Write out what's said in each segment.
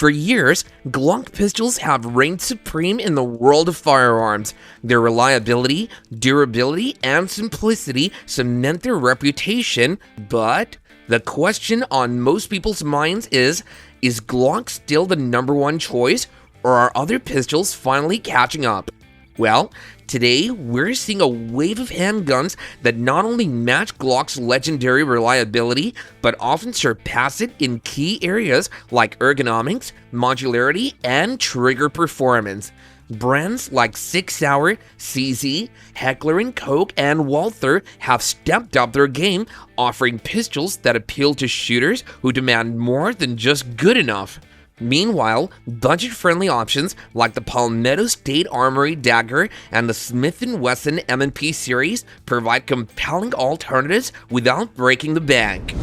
For years, Glock pistols have reigned supreme in the world of firearms. Their reliability, durability, and simplicity cement their reputation, but the question on most people's minds is Glock still the number one choice, or are other pistols finally catching up? Well, today we're seeing a wave of handguns that not only match Glock's legendary reliability, but often surpass it in key areas like ergonomics, modularity, and trigger performance. Brands like Sig Sauer, CZ, Heckler Koch, and Walther have stepped up their game, offering pistols that appeal to shooters who demand more than just good enough. Meanwhile, budget-friendly options like the Palmetto State Armory Dagger and the Smith & Wesson M&P series provide compelling alternatives without breaking the bank.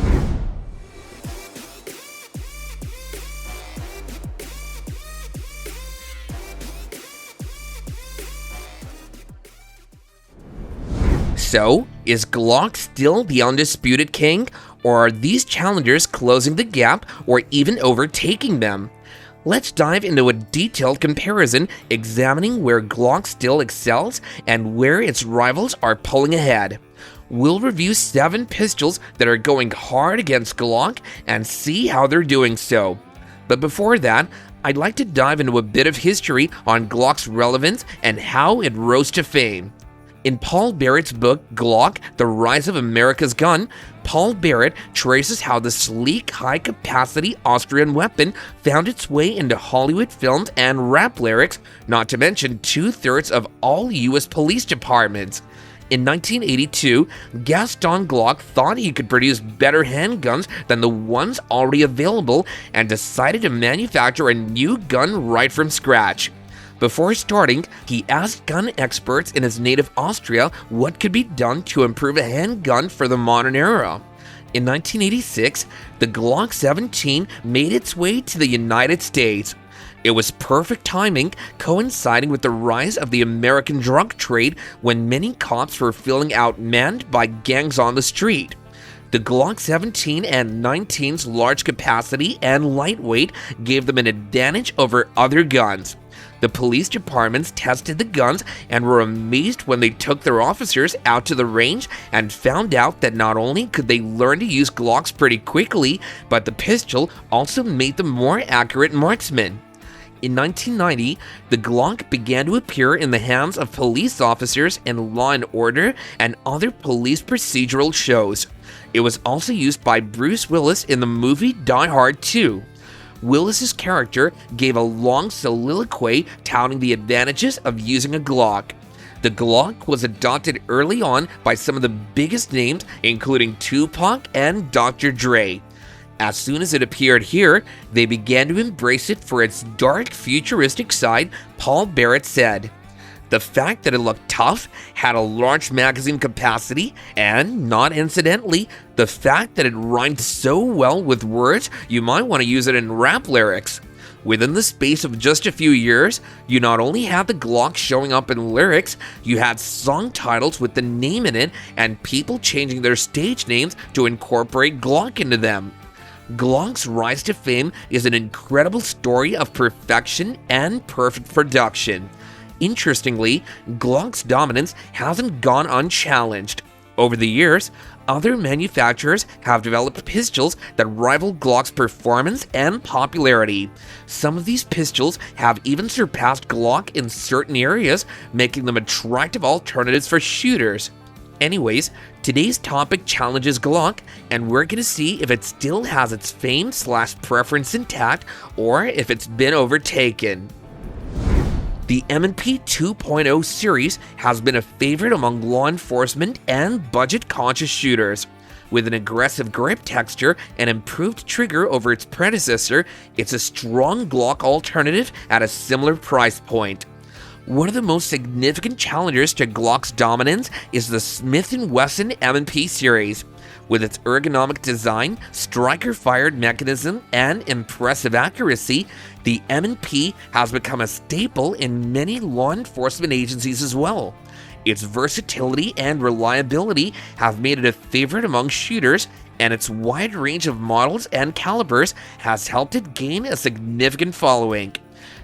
So, is Glock still the undisputed king, or are these challengers closing the gap or even overtaking them? Let's dive into a detailed comparison examining where Glock still excels and where its rivals are pulling ahead. We'll review 7 pistols that are going hard against Glock and see how they're doing so. But before that, I'd like to dive into a bit of history on Glock's relevance and how it rose to fame. In Paul Barrett's book, Glock, The Rise of America's Gun, Paul Barrett traces how the sleek, high-capacity Austrian weapon found its way into Hollywood films and rap lyrics, not to mention 2/3 of all U.S. police departments. In 1982, Gaston Glock thought he could produce better handguns than the ones already available and decided to manufacture a new gun right from scratch. Before starting, he asked gun experts in his native Austria what could be done to improve a handgun for the modern era. In 1986, the Glock 17 made its way to the United States. It was perfect timing, coinciding with the rise of the American drug trade when many cops were feeling outmanned by gangs on the street. The Glock 17 and 19's large capacity and lightweight gave them an advantage over other guns. The police departments tested the guns and were amazed when they took their officers out to the range and found out that not only could they learn to use Glocks pretty quickly, but the pistol also made them more accurate marksmen. In 1990, the Glock began to appear in the hands of police officers in Law and Order and other police procedural shows. It was also used by Bruce Willis in the movie Die Hard 2. Willis's character gave a long soliloquy touting the advantages of using a Glock. The Glock was adopted early on by some of the biggest names, including Tupac and Dr. Dre. As soon as it appeared here, they began to embrace it for its dark, futuristic side, Paul Barrett said. The fact that it looked tough, had a large magazine capacity, and, not incidentally, the fact that it rhymed so well with words you might want to use it in rap lyrics. Within the space of just a few years, you not only had the Glock showing up in lyrics, you had song titles with the name in it and people changing their stage names to incorporate Glock into them. Glock's rise to fame is an incredible story of perfection and perfect production. Interestingly, Glock's dominance hasn't gone unchallenged. Over the years, other manufacturers have developed pistols that rival Glock's performance and popularity. Some of these pistols have even surpassed Glock in certain areas, making them attractive alternatives for shooters. Anyways, today's topic challenges Glock, and we're going to see if it still has its fame/preference intact or if it's been overtaken. The M&P 2.0 series has been a favorite among law enforcement and budget-conscious shooters. With an aggressive grip texture and improved trigger over its predecessor, it's a strong Glock alternative at a similar price point. One of the most significant challengers to Glock's dominance is the Smith & Wesson M&P series. With its ergonomic design, striker-fired mechanism, and impressive accuracy, the M&P has become a staple in many law enforcement agencies as well. Its versatility and reliability have made it a favorite among shooters, and its wide range of models and calibers has helped it gain a significant following.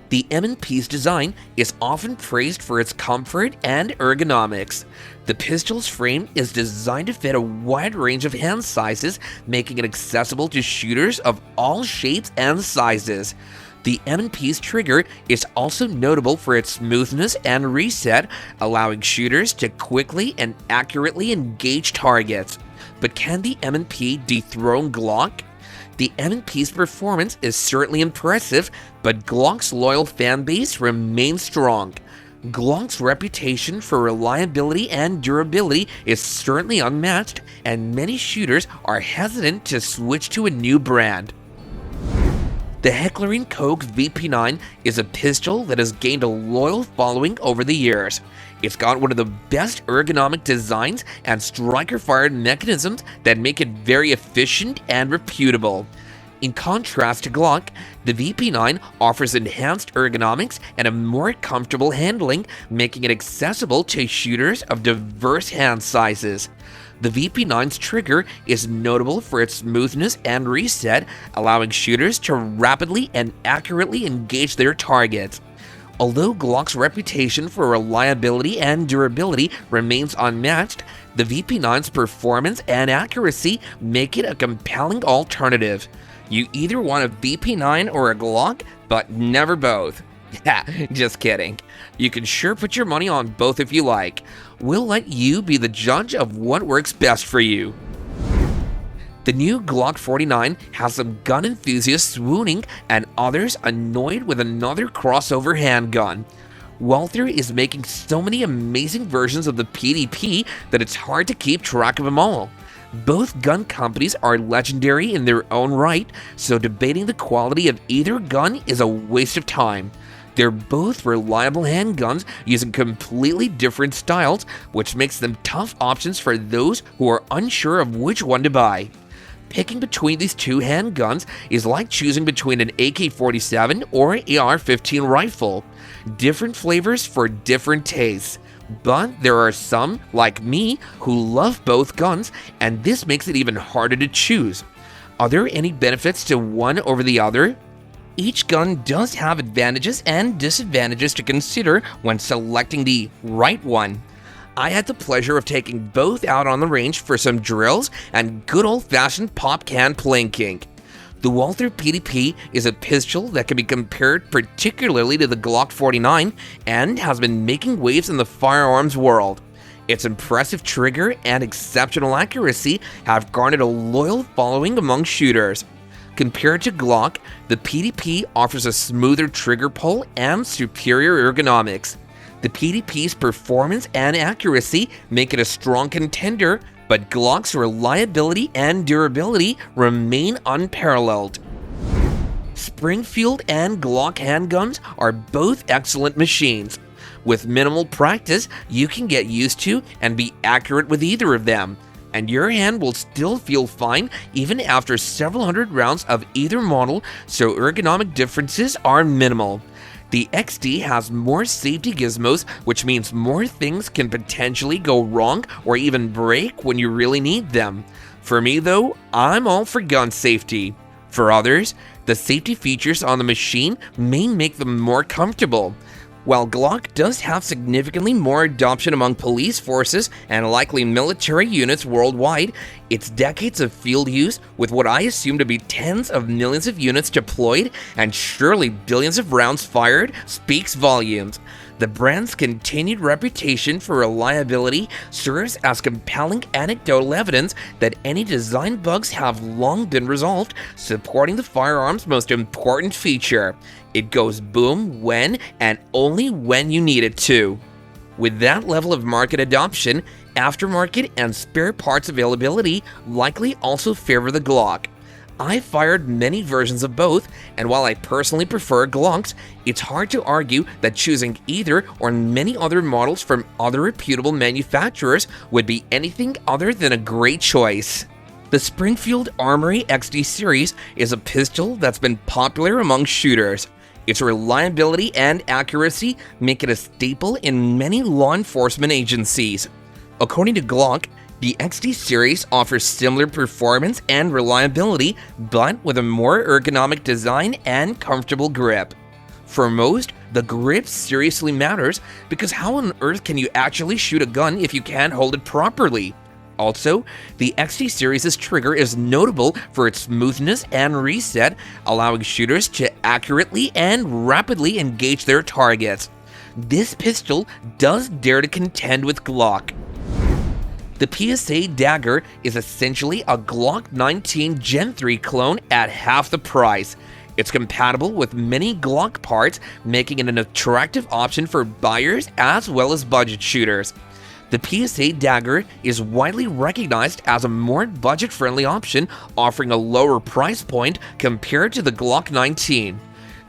The M&P's design is often praised for its comfort and ergonomics. The pistol's frame is designed to fit a wide range of hand sizes, making it accessible to shooters of all shapes and sizes. The M&P's trigger is also notable for its smoothness and reset, allowing shooters to quickly and accurately engage targets. But can the M&P dethrone Glock? The M&P's performance is certainly impressive, but Glock's loyal fanbase remains strong. Glock's reputation for reliability and durability is certainly unmatched, and many shooters are hesitant to switch to a new brand. The Heckler Koch VP9 is a pistol that has gained a loyal following over the years. It's got one of the best ergonomic designs and striker-fired mechanisms that make it very efficient and reputable. In contrast to Glock, the VP9 offers enhanced ergonomics and a more comfortable handling, making it accessible to shooters of diverse hand sizes. The VP9's trigger is notable for its smoothness and reset, allowing shooters to rapidly and accurately engage their targets. Although Glock's reputation for reliability and durability remains unmatched, the VP9's performance and accuracy make it a compelling alternative. You either want a VP9 or a Glock, but never both. Yeah, just kidding. You can sure put your money on both if you like. We'll let you be the judge of what works best for you. The new Glock 49 has some gun enthusiasts swooning and others annoyed with another crossover handgun. Walther is making so many amazing versions of the PDP that it's hard to keep track of them all. Both gun companies are legendary in their own right, so debating the quality of either gun is a waste of time. They're both reliable handguns using completely different styles, which makes them tough options for those who are unsure of which one to buy. Picking between these two handguns is like choosing between an AK-47 or AR-15 rifle. Different flavors for different tastes. But there are some, like me, who love both guns, and this makes it even harder to choose. Are there any benefits to one over the other? Each gun does have advantages and disadvantages to consider when selecting the right one. I had the pleasure of taking both out on the range for some drills and good old-fashioned pop can plinking. The Walther PDP is a pistol that can be compared particularly to the Glock 49 and has been making waves in the firearms world. Its impressive trigger and exceptional accuracy have garnered a loyal following among shooters. Compared to Glock, the PDP offers a smoother trigger pull and superior ergonomics. The PDP's performance and accuracy make it a strong contender, but Glock's reliability and durability remain unparalleled. Springfield and Glock handguns are both excellent machines. With minimal practice, you can get used to and be accurate with either of them, and your hand will still feel fine even after several hundred rounds of either model, so ergonomic differences are minimal. The XD has more safety gizmos, which means more things can potentially go wrong or even break when you really need them. For me though, I'm all for gun safety. For others, the safety features on the machine may make them more comfortable. While Glock does have significantly more adoption among police forces and likely military units worldwide, its decades of field use, with what I assume to be tens of millions of units deployed and surely billions of rounds fired, speaks volumes. The brand's continued reputation for reliability serves as compelling anecdotal evidence that any design bugs have long been resolved, supporting the firearm's most important feature. It goes boom when and only when you need it to. With that level of market adoption, aftermarket and spare parts availability likely also favor the Glock. I've fired many versions of both, and while I personally prefer Glocks, it's hard to argue that choosing either or many other models from other reputable manufacturers would be anything other than a great choice. The Springfield Armory XD series is a pistol that's been popular among shooters. Its reliability and accuracy make it a staple in many law enforcement agencies. According to Glock, The XD series offers similar performance and reliability, but with a more ergonomic design and comfortable grip. For most, the grip seriously matters because how on earth can you actually shoot a gun if you can't hold it properly? Also, the XD series' trigger is notable for its smoothness and reset, allowing shooters to accurately and rapidly engage their targets. This pistol does dare to contend with Glock. The PSA Dagger is essentially a Glock 19 Gen 3 clone at half the price. It's compatible with many Glock parts, making it an attractive option for buyers as well as budget shooters. The PSA Dagger is widely recognized as a more budget-friendly option, offering a lower price point compared to the Glock 19.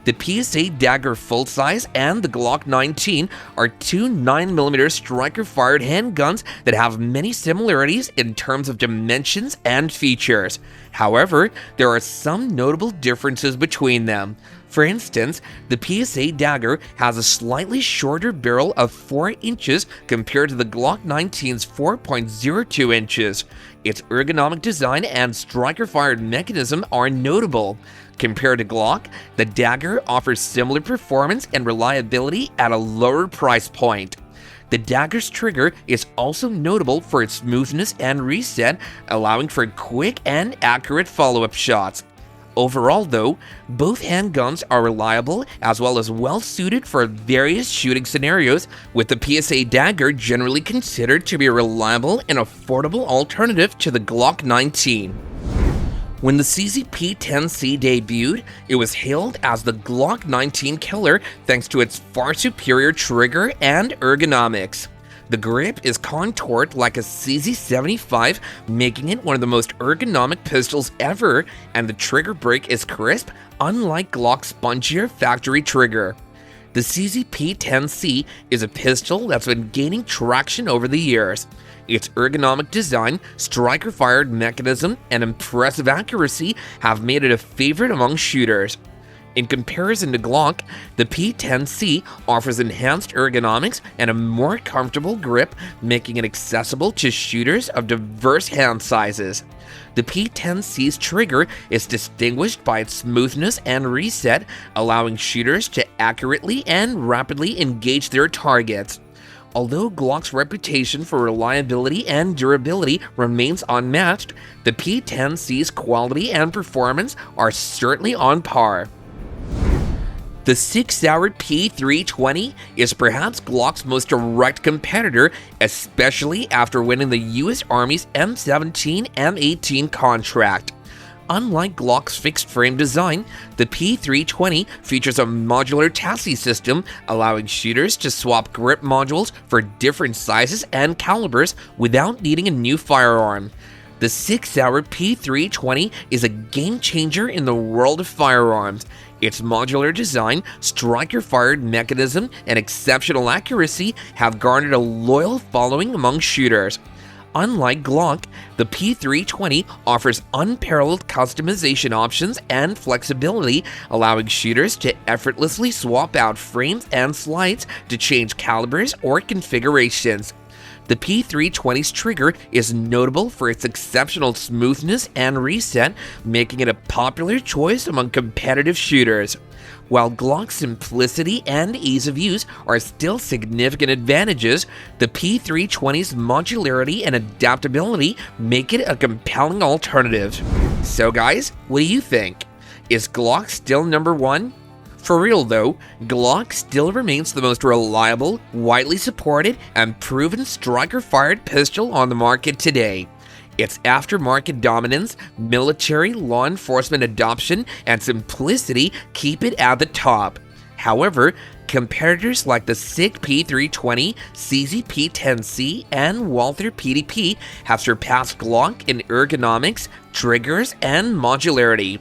The PSA Dagger full size and the Glock 19 are two 9mm striker-fired handguns that have many similarities in terms of dimensions and features. However, there are some notable differences between them. For instance, the PSA Dagger has a slightly shorter barrel of 4 inches compared to the Glock 19's 4.02 inches. Its ergonomic design and striker-fired mechanism are notable. Compared to Glock, the Dagger offers similar performance and reliability at a lower price point. The Dagger's trigger is also notable for its smoothness and reset, allowing for quick and accurate follow-up shots. Overall, though, both handguns are reliable as well as well-suited for various shooting scenarios, with the PSA Dagger generally considered to be a reliable and affordable alternative to the Glock 19. When the CZ-P10C debuted, it was hailed as the Glock 19 killer thanks to its far superior trigger and ergonomics. The grip is contoured like a CZ-75, making it one of the most ergonomic pistols ever, and the trigger break is crisp, unlike Glock's spongier factory trigger. The CZ-P10C is a pistol that's been gaining traction over the years. Its ergonomic design, striker-fired mechanism, and impressive accuracy have made it a favorite among shooters. In comparison to Glock, the P10C offers enhanced ergonomics and a more comfortable grip, making it accessible to shooters of diverse hand sizes. The P10C's trigger is distinguished by its smoothness and reset, allowing shooters to accurately and rapidly engage their targets. Although Glock's reputation for reliability and durability remains unmatched, the P10C's quality and performance are certainly on par. The Sig Sauer P320 is perhaps Glock's most direct competitor, especially after winning the US Army's M17 M18 contract. Unlike Glock's fixed-frame design, the P320 features a modular chassis system, allowing shooters to swap grip modules for different sizes and calibers without needing a new firearm. The Sig Sauer P320 is a game-changer in the world of firearms. Its modular design, striker-fired mechanism, and exceptional accuracy have garnered a loyal following among shooters. Unlike Glock, the P320 offers unparalleled customization options and flexibility, allowing shooters to effortlessly swap out frames and slides to change calibers or configurations. The P320's trigger is notable for its exceptional smoothness and reset, making it a popular choice among competitive shooters. While Glock's simplicity and ease of use are still significant advantages, the P320's modularity and adaptability make it a compelling alternative. So guys, what do you think? Is Glock still number one? For real though, Glock still remains the most reliable, widely supported, and proven striker-fired pistol on the market today. Its aftermarket dominance, military, law enforcement adoption, and simplicity keep it at the top. However, competitors like the Sig P320, CZ P10C, and Walther PDP have surpassed Glock in ergonomics, triggers, and modularity.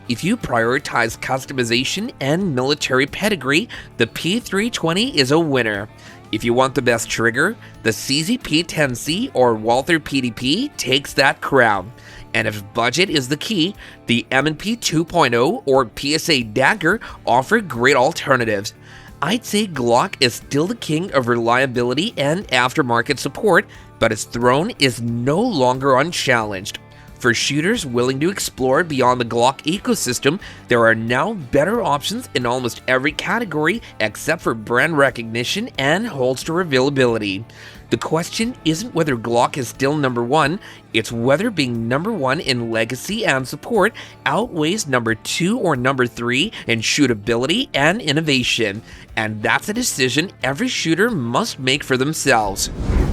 If you prioritize customization and military pedigree, the P320 is a winner. If you want the best trigger, the CZ P10C or Walther PDP takes that crown. And if budget is the key, the M&P 2.0 or PSA Dagger offer great alternatives. I'd say Glock is still the king of reliability and aftermarket support, but its throne is no longer unchallenged. For shooters willing to explore beyond the Glock ecosystem, there are now better options in almost every category except for brand recognition and holster availability. The question isn't whether Glock is still number one, it's whether being number one in legacy and support outweighs number two or number three in shootability and innovation. And that's a decision every shooter must make for themselves.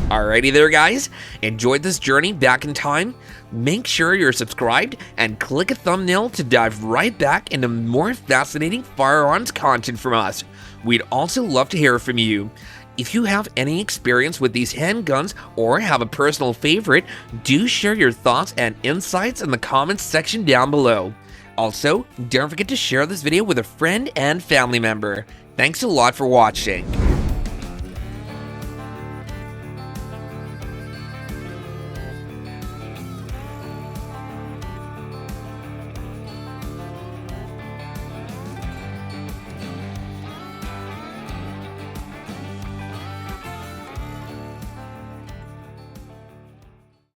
Alrighty there guys, enjoyed this journey back in time? Make sure you're subscribed and click a thumbnail to dive right back into more fascinating firearms content from us. We'd also love to hear from you. If you have any experience with these handguns or have a personal favorite, do share your thoughts and insights in the comments section down below. Also, don't forget to share this video with a friend and family member. Thanks a lot for watching.